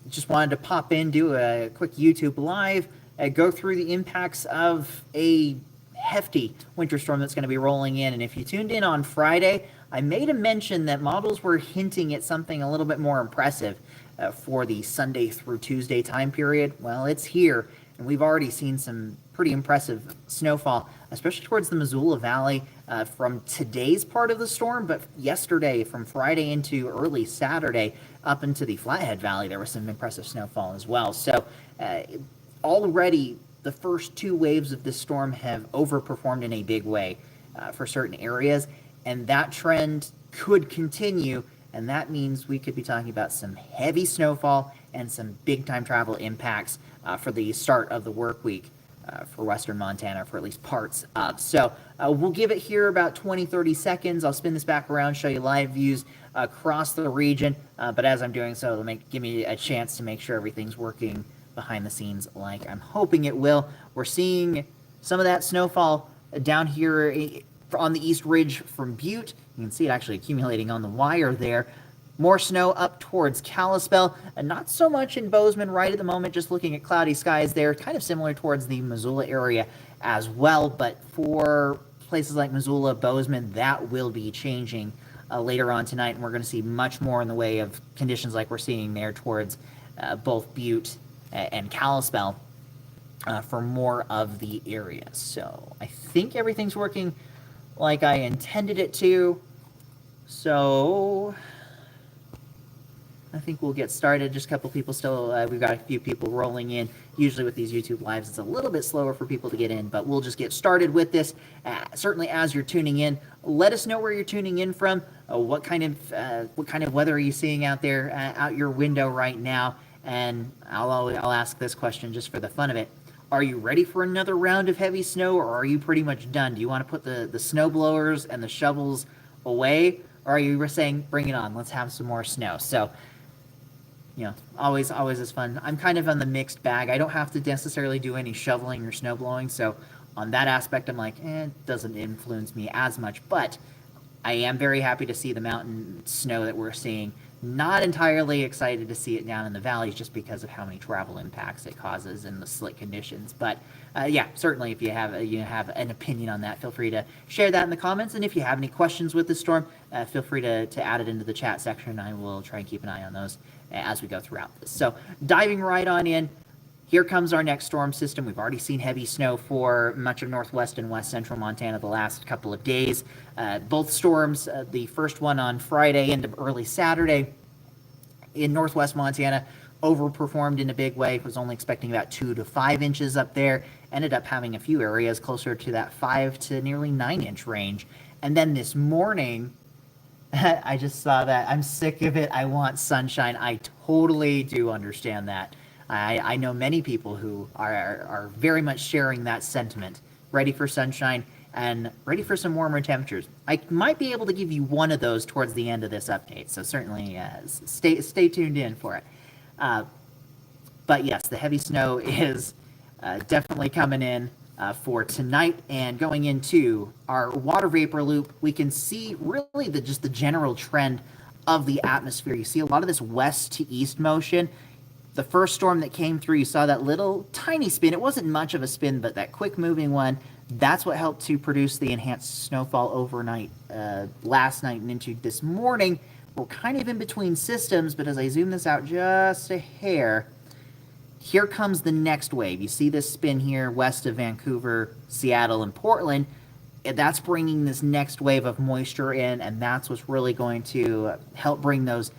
just wanted to pop in, do a quick YouTube live, go through the impacts of a hefty winter storm that's going to be rolling in. And if you tuned in on Friday, I made a mention that models were hinting at something a little bit more impressive for the Sunday through Tuesday time period. Well, it's here, and we've already seen some pretty impressive snowfall, especially towards the Missoula Valley from today's part of the storm, but yesterday, from Friday into early Saturday, up into the Flathead Valley, there was some impressive snowfall as well. So already the first two waves of this storm have overperformed in a big way for certain areas, and that trend could continue, and that means we could be talking about some heavy snowfall and some big-time travel impacts for the start of the work week for western Montana, for at least parts of. So we'll give it here about 20-30 seconds. I'll spin this back around, show you live views across the region, but as I'm doing so, it'll give me a chance to make sure everything's working behind the scenes like I'm hoping it will. We're seeing some of that snowfall down here on the East Ridge from Butte. You can see it actually accumulating on the wire there. More snow up towards Kalispell, and not so much in Bozeman right at the moment, just looking at cloudy skies there, kind of similar towards the Missoula area as well, but for places like Missoula, Bozeman, that will be changing later on tonight, and we're going to see much more in the way of conditions like we're seeing there towards both Butte and Kalispell for more of the area. So I think everything's working like I intended it to, so I think we'll get started. Just a couple people still, we've got a few people rolling in. Usually with these YouTube Lives, it's a little bit slower for people to get in, but we'll just get started with this. Certainly as you're tuning in, let us know where you're tuning in from. What kind of weather are you seeing out there, out your window right now? And I'll ask this question just for the fun of it. Are you ready for another round of heavy snow, or are you pretty much done? Do you want to put the snow blowers and the shovels away, or are you saying, bring it on, let's have some more snow? So, you know, always is fun. I'm kind of on the mixed bag. I don't have to necessarily do any shoveling or snow blowing, so on that aspect, I'm like, it doesn't influence me as much, but I am very happy to see the mountain snow that we're seeing. Not entirely excited to see it down in the valleys just because of how many travel impacts it causes and the slick conditions. But yeah, certainly if you have an opinion on that, feel free to share that in the comments. And if you have any questions with the storm, feel free to add it into the chat section. I will try and keep an eye on those as we go throughout this. So diving right on in, here comes our next storm system. We've already seen heavy snow for much of northwest and west central Montana the last couple of days. Both storms, the first one on Friday into early Saturday in northwest Montana, overperformed in a big way. Was only expecting about 2 to 5 inches up there. Ended up having a few areas closer to that 5 to nearly 9 inch range. And then this morning, I just saw that. I'm sick of it. I want sunshine. I totally do understand that. I know many people who are very much sharing that sentiment, ready for sunshine and ready for some warmer temperatures. I might be able to give you one of those towards the end of this update, so certainly stay tuned in for it. But yes, the heavy snow is definitely coming in for tonight, and going into our water vapor loop, we can see really just the general trend of the atmosphere. You see a lot of this west to east motion. The first storm that came through, you saw that little tiny spin. It wasn't much of a spin, but that quick moving one, that's what helped to produce the enhanced snowfall overnight last night and into this morning. We're kind of in between systems, but as I zoom this out just a hair, here comes the next wave. You see this spin here west of Vancouver, Seattle, and Portland. That's bringing this next wave of moisture in, and that's what's really going to help bring those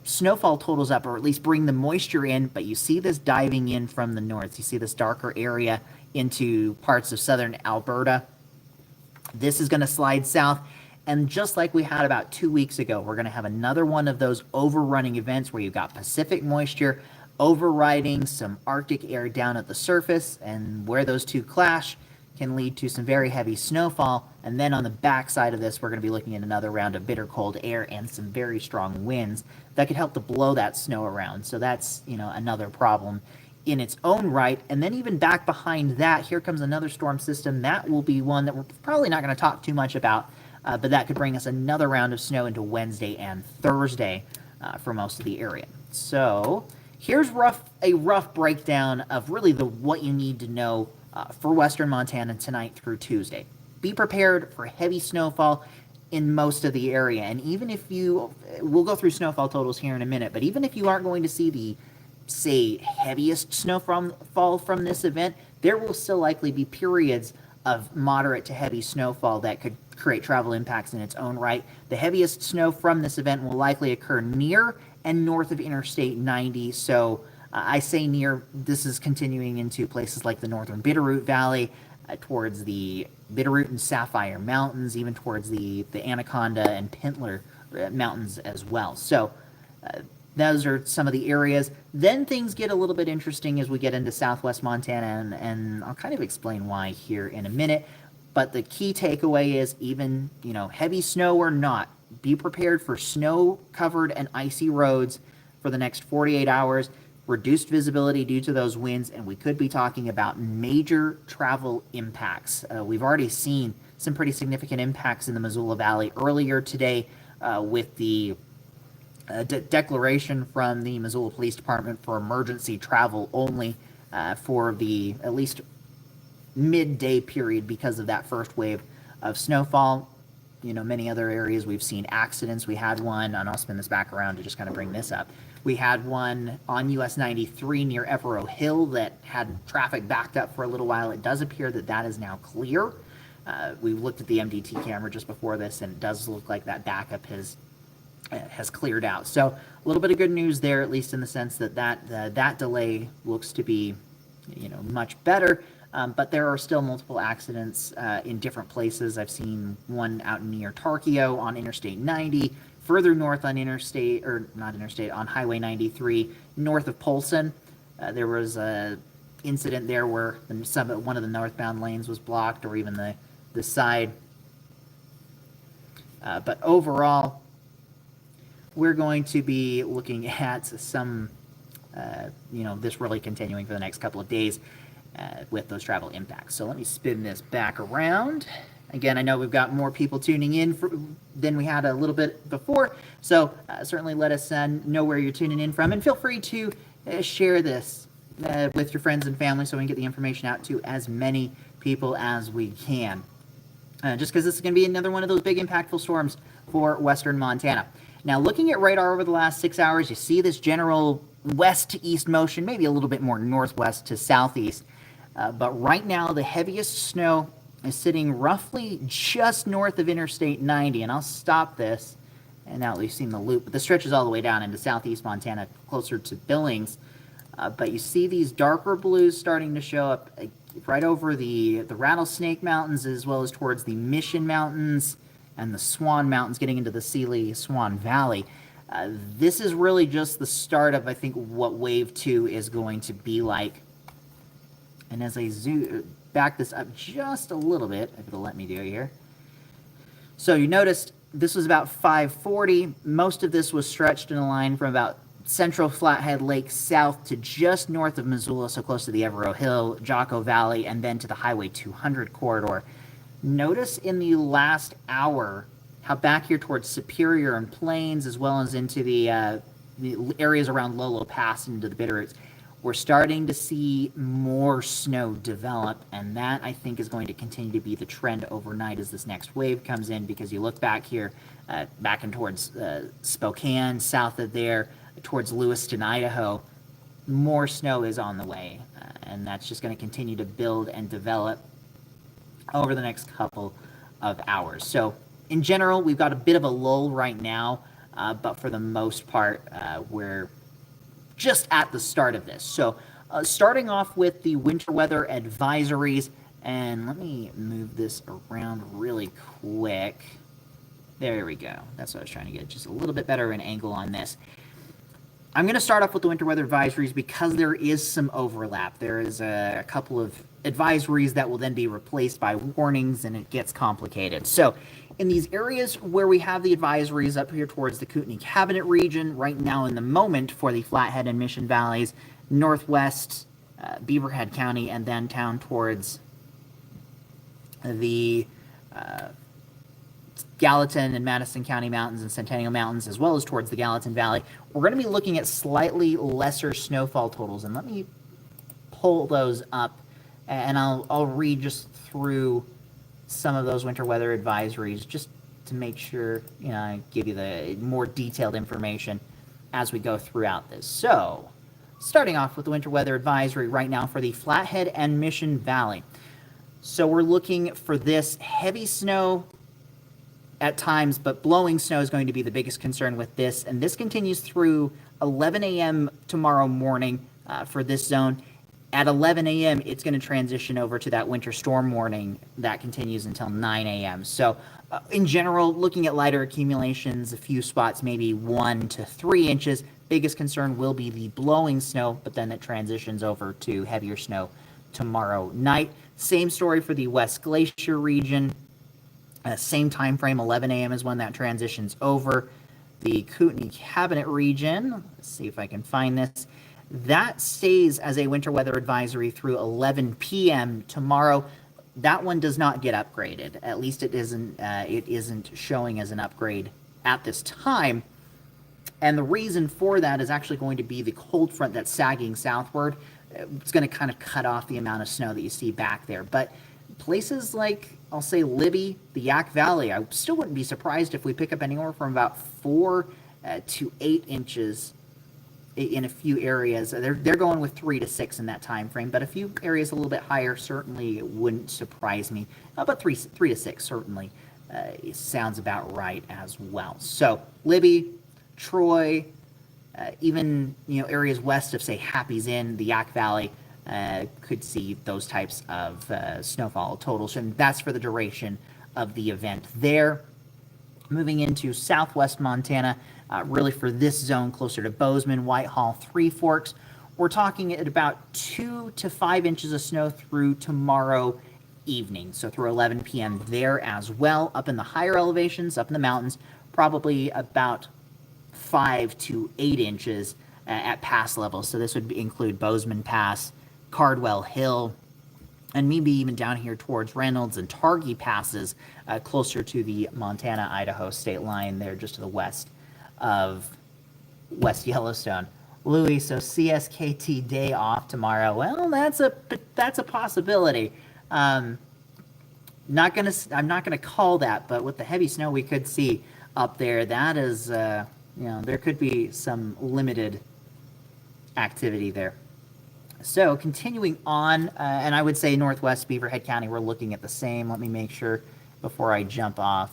snowfall totals up, or at least bring the moisture in. But you see this diving in from the north. You see this darker area into parts of southern Alberta. This is going to slide south, and just like we had about 2 weeks ago, we're going to have another one of those overrunning events where you've got Pacific moisture overriding some Arctic air down at the surface, and where those two clash can lead to some very heavy snowfall. And then on the backside of this, we're going to be looking at another round of bitter cold air and some very strong winds that could help to blow that snow around. So that's, another problem in its own right. And then even back behind that, here comes another storm system. That will be one that we're probably not going to talk too much about, but that could bring us another round of snow into Wednesday and Thursday for most of the area. So here's a rough breakdown of really what you need to know for western Montana tonight through Tuesday. Be prepared for heavy snowfall in most of the area. And even if we'll go through snowfall totals here in a minute, but even if you aren't going to see the, say, heaviest snowfall from this event, there will still likely be periods of moderate to heavy snowfall that could create travel impacts in its own right. The heaviest snow from this event will likely occur near and north of Interstate 90. So I say near, this is continuing into places like the northern Bitterroot Valley, towards the Bitterroot and Sapphire Mountains, even towards the Anaconda and Pintler Mountains as well. So those are some of the areas. Then things get a little bit interesting as we get into southwest Montana, and I'll kind of explain why here in a minute. But the key takeaway is, even, heavy snow or not, be prepared for snow-covered and icy roads for the next 48 hours, reduced visibility due to those winds, and we could be talking about major travel impacts. We've already seen some pretty significant impacts in the Missoula Valley earlier today with the declaration from the Missoula Police Department for emergency travel only for the at least midday period because of that first wave of snowfall. Many other areas we've seen accidents. We had one, and I'll spin this back around to just kind of bring this up. We had one on US 93 near Evero Hill that had traffic backed up for a little while. It does appear that is now clear. We looked at the MDT camera just before this, and it does look like that backup has cleared out. So a little bit of good news there, at least in the sense that delay looks to be, much better. But there are still multiple accidents in different places. I've seen one out near Tarkio on Interstate 90, further north on on Highway 93, north of Polson. There was an incident there where one of the northbound lanes was blocked, or even the side. But overall, we're going to be looking at some, this really continuing for the next couple of days with those travel impacts. So let me spin this back around. Again, I know we've got more people tuning in than we had a little bit before, so certainly let us know where you're tuning in from, and feel free to share this with your friends and family so we can get the information out to as many people as we can. Just because this is going to be another one of those big impactful storms for western Montana. Now, looking at radar over the last 6 hours, you see this general west to east motion, maybe a little bit more northwest to southeast. But right now, the heaviest snow is sitting roughly just north of Interstate 90. And I'll stop this. And now we've seen the loop. But the stretches all the way down into southeast Montana, closer to Billings. But you see these darker blues starting to show up right over the Rattlesnake Mountains, as well as towards the Mission Mountains and the Swan Mountains, getting into the Seeley Swan Valley. This is really just the start of, I think, what Wave 2 is going to be like. And as I back this up just a little bit, if it'll let me do it here. So you noticed this was about 540. Most of this was stretched in a line from about central Flathead Lake south to just north of Missoula, so close to the Evero Hill, Jocko Valley, and then to the Highway 200 corridor. Notice in the last hour how back here towards Superior and Plains, as well as into the areas around Lolo Pass into the Bitterroots, we're starting to see more snow develop, and that, I think, is going to continue to be the trend overnight as this next wave comes in, because you look back here, back and towards Spokane, south of there, towards Lewiston, Idaho, more snow is on the way, and that's just going to continue to build and develop over the next couple of hours. So, in general, we've got a bit of a lull right now, but for the most part, we're just at the start of this. So starting off with the winter weather advisories, and let me move this around really quick. There we go. That's what I was trying to get, just a little bit better an angle on this. I'm going to start off with the winter weather advisories because there is some overlap. There is a couple of advisories that will then be replaced by warnings, and it gets complicated. So in these areas where we have the advisories up here towards the Kootenai Cabinet region, right now in the moment for the Flathead and Mission Valleys, northwest Beaverhead County, and then down towards the Gallatin and Madison County Mountains and Centennial Mountains, as well as towards the Gallatin Valley, we're going to be looking at slightly lesser snowfall totals. And let me pull those up, and I'll read just through some of those winter weather advisories just to make sure, I give you the more detailed information as we go throughout this. So, starting off with the winter weather advisory right now for the Flathead and Mission Valley. So we're looking for this heavy snow at times, but blowing snow is going to be the biggest concern with this. And this continues through 11 a.m. tomorrow morning for this zone. At 11 a.m., it's going to transition over to that winter storm warning that continues until 9 a.m. So in general, looking at lighter accumulations, a few spots, maybe 1 to 3 inches. Biggest concern will be the blowing snow, but then it transitions over to heavier snow tomorrow night. Same story for the West Glacier region. Same time frame, 11 a.m. is when that transitions over. The Kootenai Cabinet region, let's see if I can find this. That stays as a winter weather advisory through 11 p.m. tomorrow. That one does not get upgraded. At least it isn't showing as an upgrade at this time. And the reason for that is actually going to be the cold front that's sagging southward. It's going to kind of cut off the amount of snow that you see back there. But places like, I'll say, Libby, the Yak Valley, I still wouldn't be surprised if we pick up anywhere from about 4 to 8 inches in a few areas. They're going with 3 to 6 in that time frame, but a few areas a little bit higher certainly wouldn't surprise me. But 3 to 6 certainly sounds about right as well. So Libby, Troy, even areas west of, say, Happy's Inn, the Yak Valley, could see those types of snowfall totals, and that's for the duration of the event there. Moving into southwest Montana, really for this zone closer to Bozeman, Whitehall, Three Forks, we're talking at about 2 to 5 inches of snow through tomorrow evening, so through 11 p.m. there as well. Up in the higher elevations, up in the mountains, probably about 5 to 8 inches at pass levels. So this would include Bozeman Pass, Cardwell Hill, and maybe even down here towards Reynolds and Targhee passes, closer to the Montana-Idaho state line there, just to the west of West Yellowstone. Louis, so CSKT day off tomorrow. Well, that's a possibility. I'm not gonna call that, but with the heavy snow we could see up there, that is, there could be some limited activity there. So continuing on, and I would say northwest Beaverhead County, we're looking at the same. Let me make sure before I jump off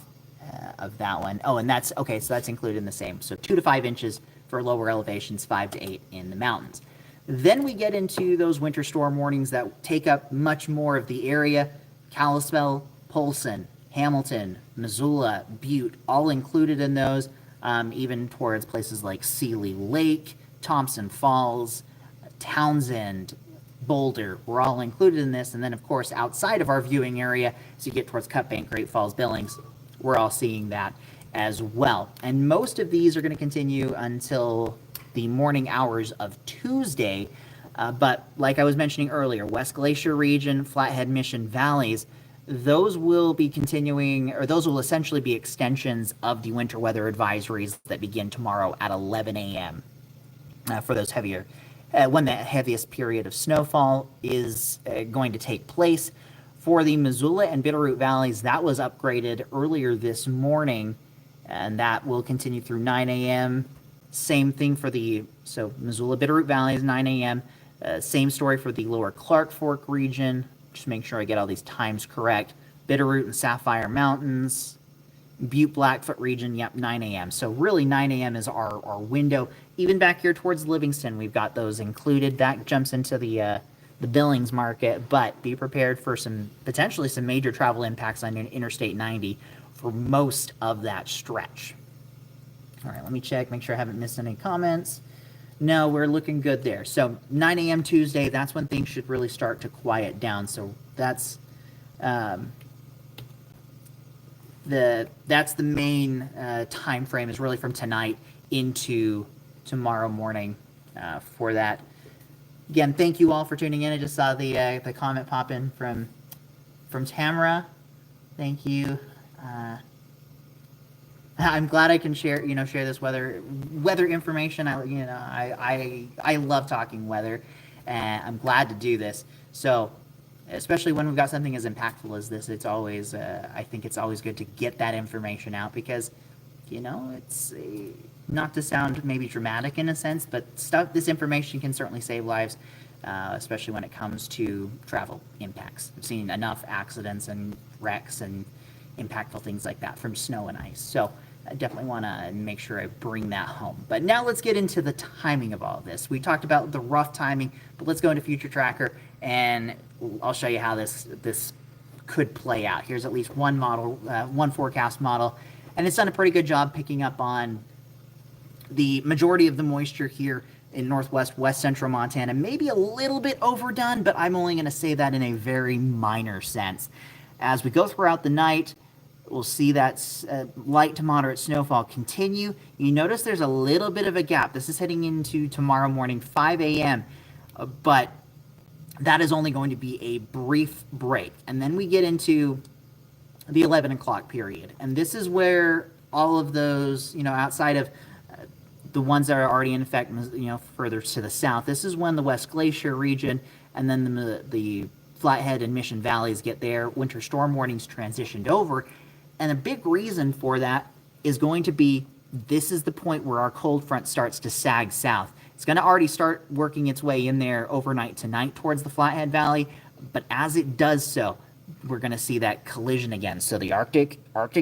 of that one. Oh, and that's, okay, so that's included in the same. So 2 to 5 inches for lower elevations, 5 to 8 in the mountains. Then we get into those winter storm warnings that take up much more of the area. Kalispell, Polson, Hamilton, Missoula, Butte, all included in those, even towards places like Seeley Lake, Thompson Falls, Townsend, Boulder, we're all included in this. And then, of course, outside of our viewing area, so you get towards Cut Bank, Great Falls, Billings, we're all seeing that as well. And most of these are going to continue until the morning hours of Tuesday. But like I was mentioning earlier, West Glacier region, Flathead, Mission Valleys, those will be continuing, or those will essentially be extensions of the winter weather advisories that begin tomorrow at 11 a.m. For those heavier when the heaviest period of snowfall is going to take place. For the Missoula and Bitterroot Valleys, that was upgraded earlier this morning, and that will continue through 9 a.m. Same thing for so Missoula, Bitterroot Valleys, 9 a.m. Same story for the lower Clark Fork region. Just make sure I get all these times correct. Bitterroot and Sapphire Mountains, Butte, Blackfoot region, yep, 9 a.m. So really 9 a.m. is our window. Even back here towards Livingston, we've got those included. That jumps into the Billings market, but be prepared for potentially some major travel impacts on Interstate 90 for most of that stretch. All right, let me check, make sure I haven't missed any comments. No, we're looking good there. So 9 a.m. Tuesday, that's when things should really start to quiet down. So that's the main time frame, is really from tonight into tomorrow morning for that. Again, thank you all for tuning in. I just saw the comment pop in from Tamara. Thank you. I'm glad I can share this weather information. I love talking weather, and I'm glad to do this. So, especially when we've got something as impactful as this, it's always I think it's always good to get that information out because it's not to sound maybe dramatic in a sense, but this information can certainly save lives, especially when it comes to travel impacts. I've seen enough accidents and wrecks and impactful things like that from snow and ice. So I definitely want to make sure I bring that home. But now let's get into the timing of all of this. We talked about the rough timing, but let's go into Future Tracker, and I'll show you how this could play out. Here's at least one model, one forecast model, and it's done a pretty good job picking up on the majority of the moisture here in west central Montana. Maybe a little bit overdone, but I'm only going to say that in a very minor sense. As we go throughout the night, we'll see that light to moderate snowfall continue. You notice there's a little bit of a gap. This is heading into tomorrow morning, 5 a.m., but that is only going to be a brief break. And then we get into the 11 o'clock period. And this is where all of those, outside of the ones that are already in effect, further to the south, this is when the West Glacier region and then the Flathead and Mission Valleys get their winter storm warnings transitioned over. And a big reason for that is going to be this is the point where our cold front starts to sag south. It's going to already start working its way in there overnight tonight towards the Flathead Valley, but as it does so, we're going to see that collision again. So the Arctic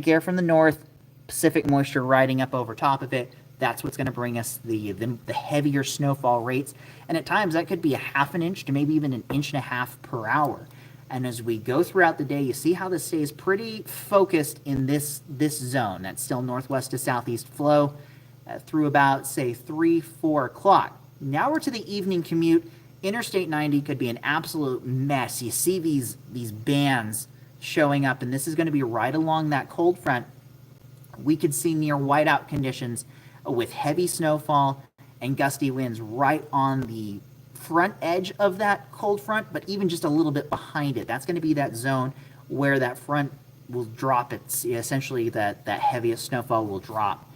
air from the north, Pacific moisture riding up over top of it, that's what's going to bring us the heavier snowfall rates. And at times that could be a half an inch to maybe even an inch and a half per hour. And as we go throughout the day, you see how this stays pretty focused in this zone. That's still northwest to southeast flow through about, say, 3-4 o'clock. Now we're to the evening commute. Interstate 90 could be an absolute mess. You see these bands showing up, and this is going to be right along that cold front. We could see near whiteout conditions with heavy snowfall and gusty winds right on the front edge of that cold front, but even just a little bit behind it. That's going to be that zone where that front will drop. It's essentially that heaviest snowfall will drop.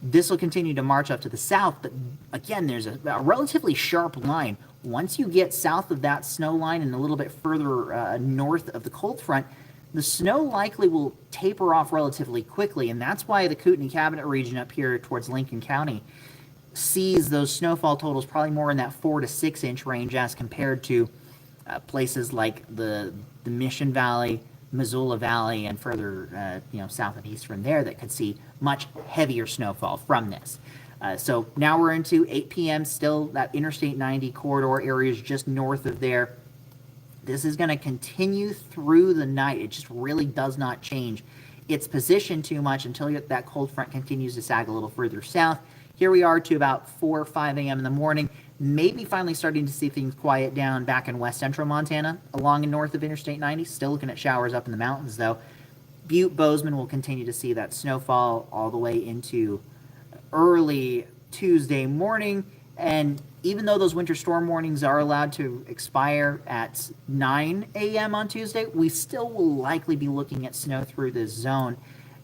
This will continue to march up to the south, but again, there's a relatively sharp line. Once you get south of that snow line and a little bit further north of the cold front, the snow likely will taper off relatively quickly, and that's why the Kootenai Cabinet region up here towards Lincoln County sees those snowfall totals probably more in that 4 to 6 inch range as compared to places like the Mission Valley, Missoula Valley, and further south and east from there that could see much heavier snowfall from this. So now we're into 8 p.m. Still that Interstate 90 corridor area is just north of there. This is going to continue through the night. It just really does not change its position too much until that cold front continues to sag a little further south. Here we are to about 4 or 5 a.m. in the morning, maybe finally starting to see things quiet down back in west central Montana, along and north of Interstate 90. Still looking at showers up in the mountains, though. Butte, Bozeman will continue to see that snowfall all the way into early Tuesday morning. And even though those winter storm warnings are allowed to expire at 9 a.m. on Tuesday, we still will likely be looking at snow through this zone.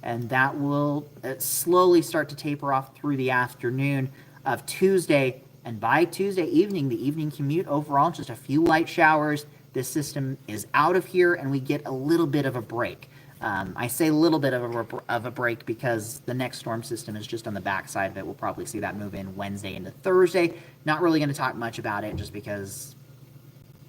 And that will slowly start to taper off through the afternoon of Tuesday. And by Tuesday evening, the evening commute overall, just a few light showers. This system is out of here, and we get a little bit of a break. I say a little bit of a break because the next storm system is just on the backside of it. We'll probably see that move in Wednesday into Thursday. Not really going to talk much about it just because,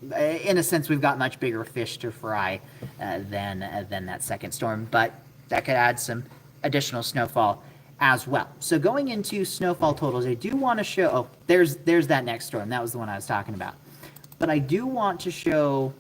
in a sense, we've got much bigger fish to fry than that second storm. But that could add some additional snowfall as well. So going into snowfall totals, I do want to show, oh, there's that next storm. That was the one I was talking about. But I do want to show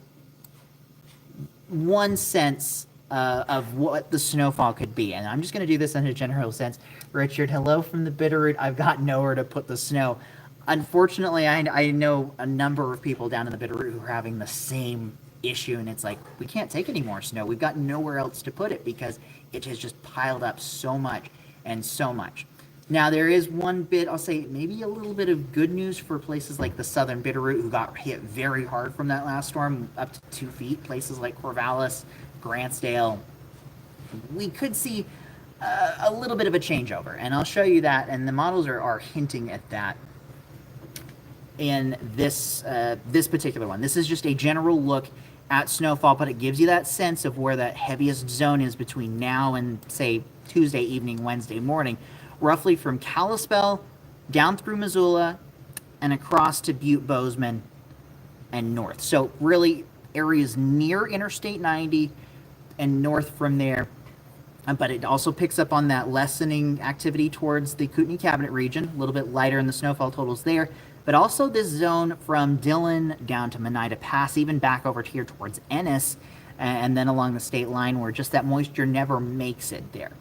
one sense of what the snowfall could be. And I'm just going to do this in a general sense. Richard, hello from the Bitterroot. I've got nowhere to put the snow. Unfortunately, I know a number of people down in the Bitterroot who are having the same issue, and it's like, we can't take any more snow. We've got nowhere else to put it because it has just piled up so much and so much. Now, there is one bit, I'll say maybe a little bit of good news for places like the southern Bitterroot who got hit very hard from that last storm, up to 2 feet. Places like Corvallis, Grantsdale, we could see a little bit of a changeover, and I'll show you that, and the models are hinting at that in this this particular one. This is just a general look at snowfall, but it gives you that sense of where that heaviest zone is between now and, say, Tuesday evening, Wednesday morning, roughly from Kalispell down through Missoula and across to Butte, Bozeman, and north. So really areas near Interstate 90 and north from there. But it also picks up on that lessening activity towards the Kootenai Cabinet region, a little bit lighter in the snowfall totals there. But also this zone from Dillon down to Monida Pass, even back over here towards Ennis, and then along the state line where just that moisture never makes it there.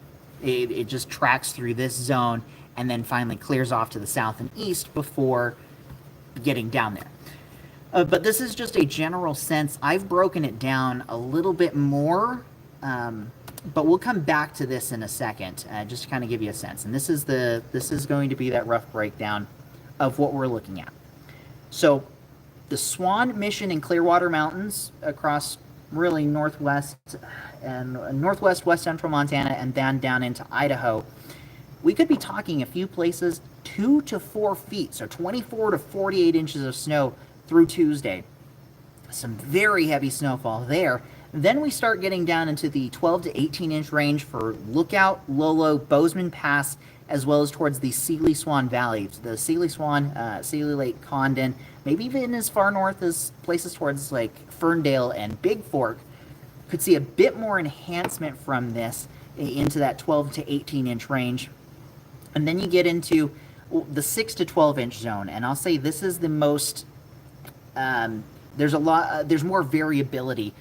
It just tracks through this zone and then finally clears off to the south and east before getting down there. But this is just a general sense. I've broken it down a little bit more, but we'll come back to this in a second, just to kind of give you a sense. And this is going to be that rough breakdown of what we're looking at. So the Swan, Mission, and Clearwater Mountains across really northwest and northwest, west central Montana, and then down into Idaho, we could be talking a few places 2 to 4 feet, so 24 to 48 inches of snow through Tuesday. Some very heavy snowfall there. Then we start getting down into the 12 to 18 inch range for Lookout, Lolo, Bozeman Pass, as well as towards the Seeley Swan Valley. The Seeley Swan, Seeley Lake, Condon, maybe even as far north as places towards like Ferndale and Big Fork could see a bit more enhancement from this into that 12 to 18 inch range. And then you get into the 6 to 12 inch zone, and I'll say this is the most, there's more variability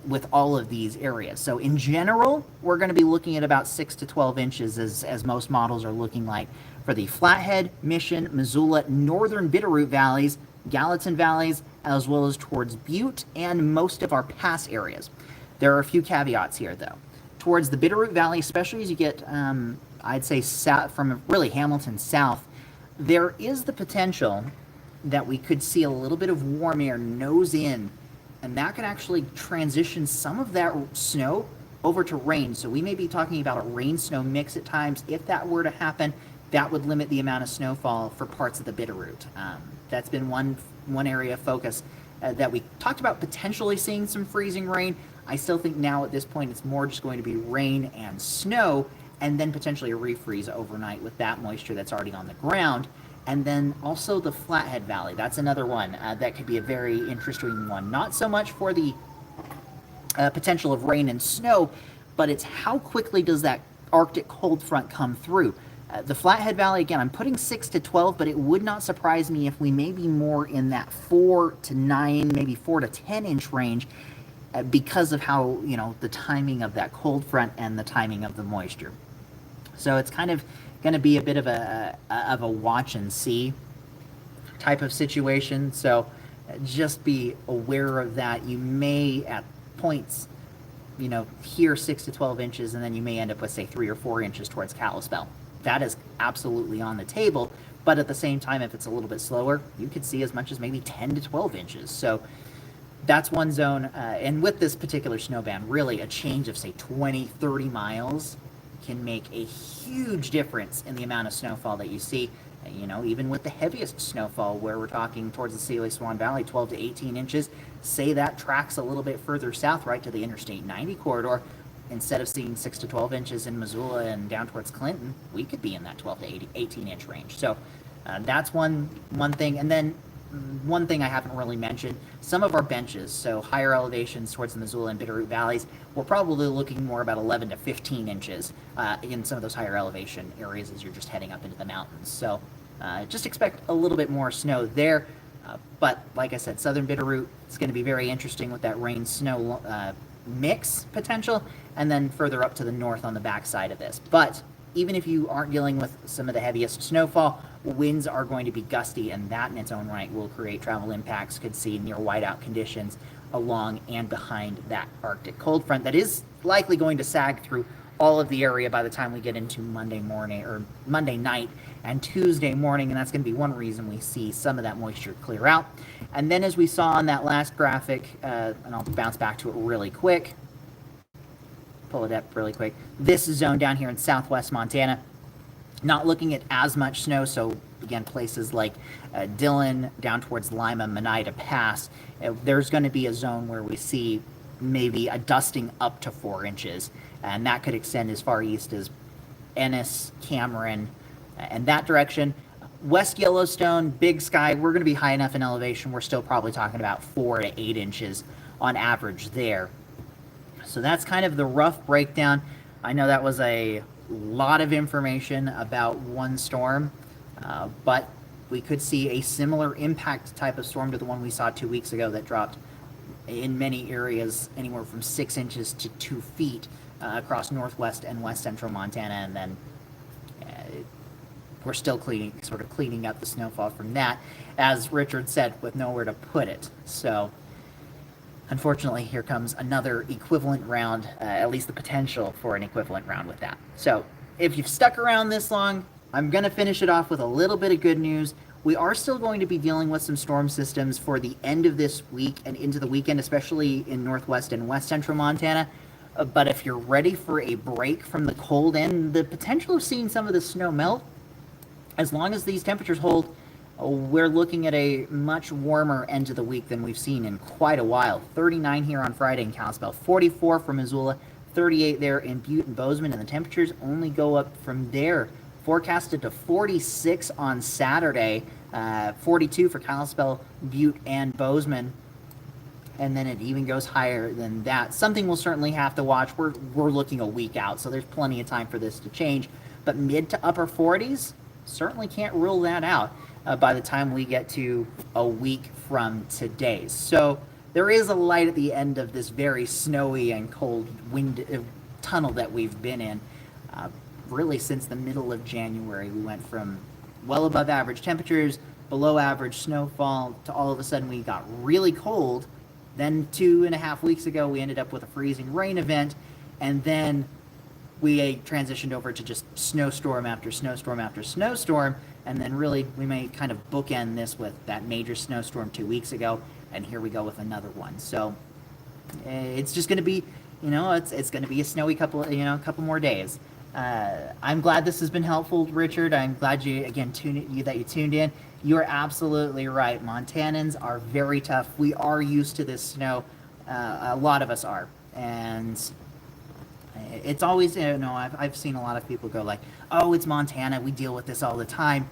with all of these areas. So in general, we're going to be looking at about 6 to 12 inches as most models are looking like for the Flathead, Mission, Missoula, Northern Bitterroot Valleys, Gallatin Valleys, as well as towards Butte and most of our pass areas. There are a few caveats here, though. Towards the Bitterroot Valley, especially as you get, I'd say, south from really Hamilton south, there is the potential that we could see a little bit of warm air nose in, and that could actually transition some of that snow over to rain. So we may be talking about a rain-snow mix at times. If that were to happen, that would limit the amount of snowfall for parts of the Bitterroot. That's been one area of focus that we talked about potentially seeing some freezing rain. I still think now at this point it's more just going to be rain and snow, and then potentially a refreeze overnight with that moisture that's already on the ground. And then also the Flathead Valley. That's another one that could be a very interesting one. Not so much for the potential of rain and snow, but it's how quickly does that Arctic cold front come through. The Flathead Valley, again, I'm putting 6 to 12, but it would not surprise me if we may be more in that 4 to 9, maybe 4 to 10 inch range because of how, the timing of that cold front and the timing of the moisture. So it's kind of going to be a bit of a watch and see type of situation. So just be aware of that. You may at points, hear 6 to 12 inches, and then you may end up with, say, 3 or 4 inches towards Kalispell. That is absolutely on the table. But at the same time, if it's a little bit slower, you could see as much as maybe 10 to 12 inches. So that's one zone. And with this particular snow band, really a change of, say, 20, 30 miles can make a huge difference in the amount of snowfall that you see. Even with the heaviest snowfall, where we're talking towards the Seeley Swan Valley, 12 to 18 inches, say that tracks a little bit further south, right to the Interstate 90 corridor. Instead of seeing 6 to 12 inches in Missoula and down towards Clinton, we could be in that 12 to 18 inch range. So that's one thing. And then one thing I haven't really mentioned, some of our benches, so higher elevations towards the Missoula and Bitterroot Valleys, we're probably looking more about 11 to 15 inches in some of those higher elevation areas as you're just heading up into the mountains. So just expect a little bit more snow there. But like I said, southern Bitterroot is going to be very interesting with that rain-snow mix potential, and then further up to the north on the backside of this. But even if you aren't dealing with some of the heaviest snowfall, winds are going to be gusty, and that in its own right will create travel impacts. Could see near whiteout conditions along and behind that Arctic cold front that is likely going to sag through all of the area by the time we get into Monday morning or Monday night and Tuesday morning, and that's going to be one reason we see some of that moisture clear out. And then as we saw on that last graphic, and I'll bounce back to it really quick, pull it up really quick. This zone down here in southwest Montana, not looking at as much snow. So again, places like Dillon down towards Lima, Monida Pass, there's going to be a zone where we see maybe a dusting up to 4 inches, and that could extend as far east as Ennis, Cameron, and that direction. West Yellowstone, Big Sky, we're going to be high enough in elevation. We're still probably talking about 4 to 8 inches on average there. So that's kind of the rough breakdown. I know that was a lot of information about one storm, but we could see a similar impact type of storm to the one we saw 2 weeks ago that dropped in many areas anywhere from 6 inches to 2 feet across northwest and west central Montana, and then we're still cleaning up the snowfall from that, as Richard said, with nowhere to put it. So unfortunately, here comes another equivalent round, at least the potential for an equivalent round with that. So if you've stuck around this long, I'm going to finish it off with a little bit of good news. We are still going to be dealing with some storm systems for the end of this week and into the weekend, especially in northwest and west central Montana. But if you're ready for a break from the cold and the potential of seeing some of the snow melt, as long as these temperatures hold, we're looking at a much warmer end of the week than we've seen in quite a while. 39 here on Friday in Kalispell, 44 for Missoula, 38 there in Butte and Bozeman, and the temperatures only go up from there. Forecasted to 46 on Saturday, 42 for Kalispell, Butte, and Bozeman, and then it even goes higher than that. Something we'll certainly have to watch. We're looking a week out, so there's plenty of time for this to change. But mid to upper 40s, certainly can't rule that out by the time we get to a week from today. So there is a light at the end of this very snowy and cold wind tunnel that we've been in. Really since the middle of January, we went from well above average temperatures, below average snowfall, to all of a sudden we got really cold. Then 2.5 weeks ago, we ended up with a freezing rain event, and then we transitioned over to just snowstorm after snowstorm after snowstorm, and then really we may kind of bookend this with that major snowstorm 2 weeks ago, and here we go with another one. So it's just going to be, it's going to be a snowy couple more days. I'm glad this has been helpful, Richard. I'm glad you tuned in. You are absolutely right. Montanans are very tough. We are used to this snow. A lot of us are, and it's always, I've seen a lot of people go like, oh, it's Montana, we deal with this all the time.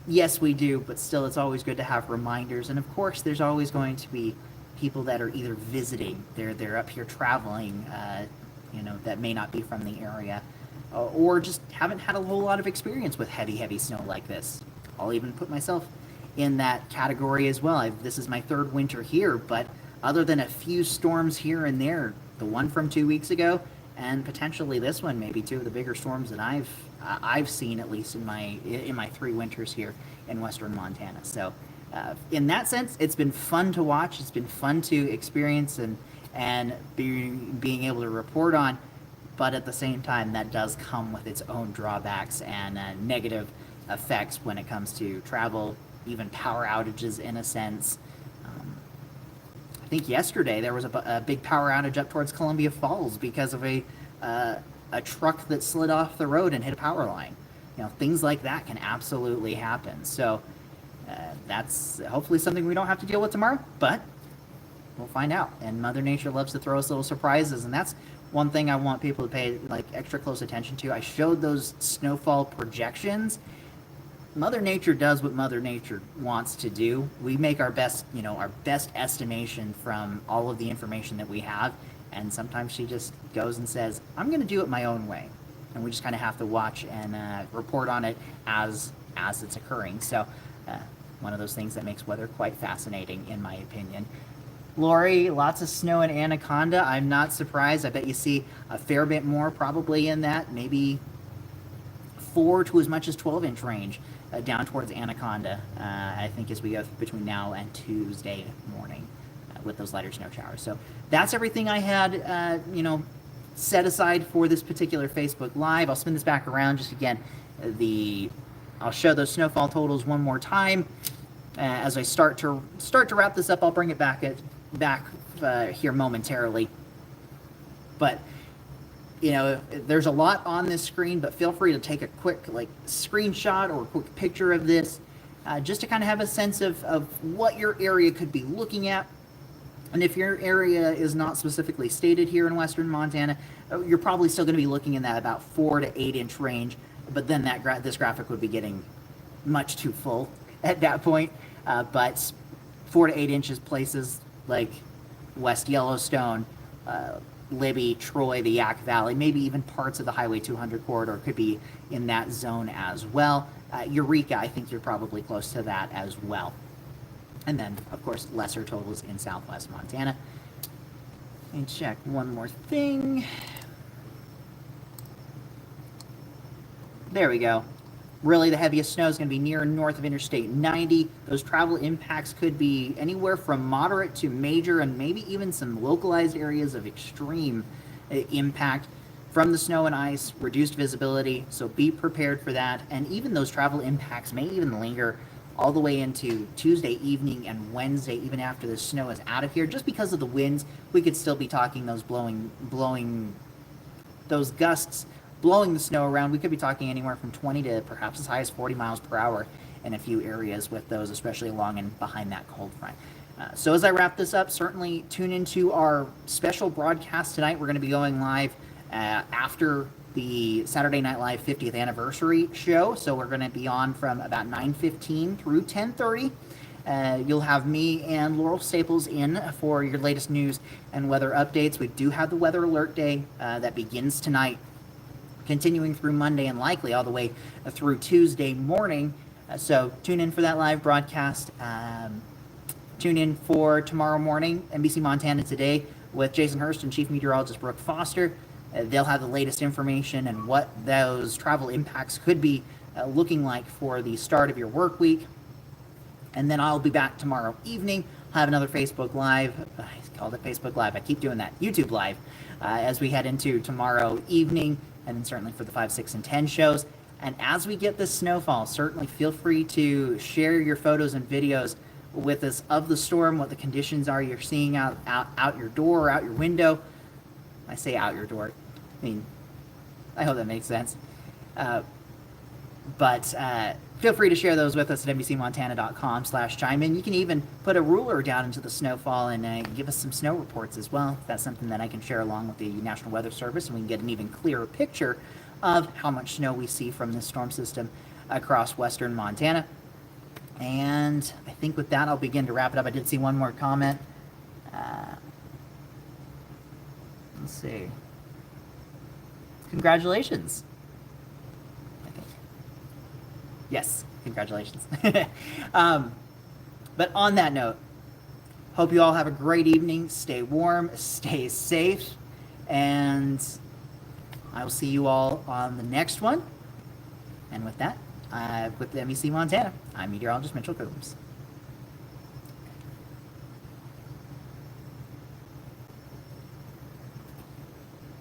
Yes, we do, but still, it's always good to have reminders. And of course, there's always going to be people that are either visiting, they're up here traveling, that may not be from the area, or just haven't had a whole lot of experience with heavy snow like this. I'll even put myself in that category as well. This is my 3rd winter here, but other than a few storms here and there, the one from 2 weeks ago, and potentially this one, maybe 2 of the bigger storms that I've seen, at least in my 3 winters here in western Montana. So in that sense, it's been fun to watch. It's been fun to experience and being able to report on. But at the same time, that does come with its own drawbacks and negative effects when it comes to travel, even power outages in a sense. I think yesterday there was a big power outage up towards Columbia Falls because of a truck that slid off the road and hit a power line. Things like that can absolutely happen. So that's hopefully something we don't have to deal with tomorrow, but we'll find out. And Mother Nature loves to throw us little surprises, and that's one thing I want people to pay extra close attention to. I showed those snowfall projections. Mother Nature does what Mother Nature wants to do. We make our best estimation from all of the information that we have, and sometimes she just goes and says, I'm going to do it my own way. And we just kind of have to watch and report on it as it's occurring. So one of those things that makes weather quite fascinating, in my opinion. Lori, lots of snow in Anaconda. I'm not surprised. I bet you see a fair bit more probably in that, maybe 4 to as much as 12-inch range down towards Anaconda, I think, as we go between now and Tuesday morning with those lighter snow showers. So that's everything I had, set aside for this particular Facebook Live. I'll spin this back around just again. I'll show those snowfall totals one more time. As I start to wrap this up, I'll bring it back here momentarily. But there's a lot on this screen, but feel free to take a quick screenshot or a quick picture of this, just to kind of have a sense of what your area could be looking at. And if your area is not specifically stated here in western Montana, you're probably still going to be looking in that about 4 to 8 inch range, but then this graphic would be getting much too full at that point. But 4 to 8 inches places like West Yellowstone, Libby, Troy, the Yak Valley, maybe even parts of the Highway 200 corridor could be in that zone as well. Eureka, I think you're probably close to that as well. And then, of course, lesser totals in southwest Montana. And check one more thing. There we go. Really, the heaviest snow is going to be near and north of Interstate 90. Those travel impacts could be anywhere from moderate to major, and maybe even some localized areas of extreme impact from the snow and ice, reduced visibility, so be prepared for that. And even those travel impacts may even linger all the way into Tuesday evening and Wednesday, even after the snow is out of here. Just because of the winds, we could still be talking those blowing those gusts, blowing the snow around. We could be talking anywhere from 20 to perhaps as high as 40 miles per hour in a few areas with those, especially along and behind that cold front. So as I wrap this up, certainly tune into our special broadcast tonight. We're going to be going live after the Saturday Night Live 50th anniversary show. So we're going to be on from about 9:15 through 10:30. You'll have me and Laurel Staples in for your latest news and weather updates. We do have the weather alert day that begins tonight, continuing through Monday and likely all the way through Tuesday morning. So tune in for that live broadcast. Tune in for tomorrow morning, NBC Montana Today with Jason Hurst and Chief Meteorologist Brooke Foster. They'll have the latest information and what those travel impacts could be looking like for the start of your work week. And then I'll be back tomorrow evening. I'll have another Facebook Live. I called it Facebook Live. I keep doing that. YouTube Live as we head into tomorrow evening, and then certainly for the 5, 6, and 10 shows. And as we get this snowfall, certainly feel free to share your photos and videos with us of the storm, what the conditions are you're seeing out your door or out your window. I say out your door. I mean, I hope that makes sense. But feel free to share those with us at nbcmontana.com/chime in. You can even put a ruler down into the snowfall and give us some snow reports as well. That's something that I can share along with the National Weather Service, and we can get an even clearer picture of how much snow we see from this storm system across western Montana. And I think with that, I'll begin to wrap it up. I did see one more comment. Let's see. Congratulations. I think. Yes, congratulations. But on that note, hope you all have a great evening. Stay warm, stay safe, and I will see you all on the next one. And with that, with NBC Montana, I'm meteorologist Mitchell Coombs.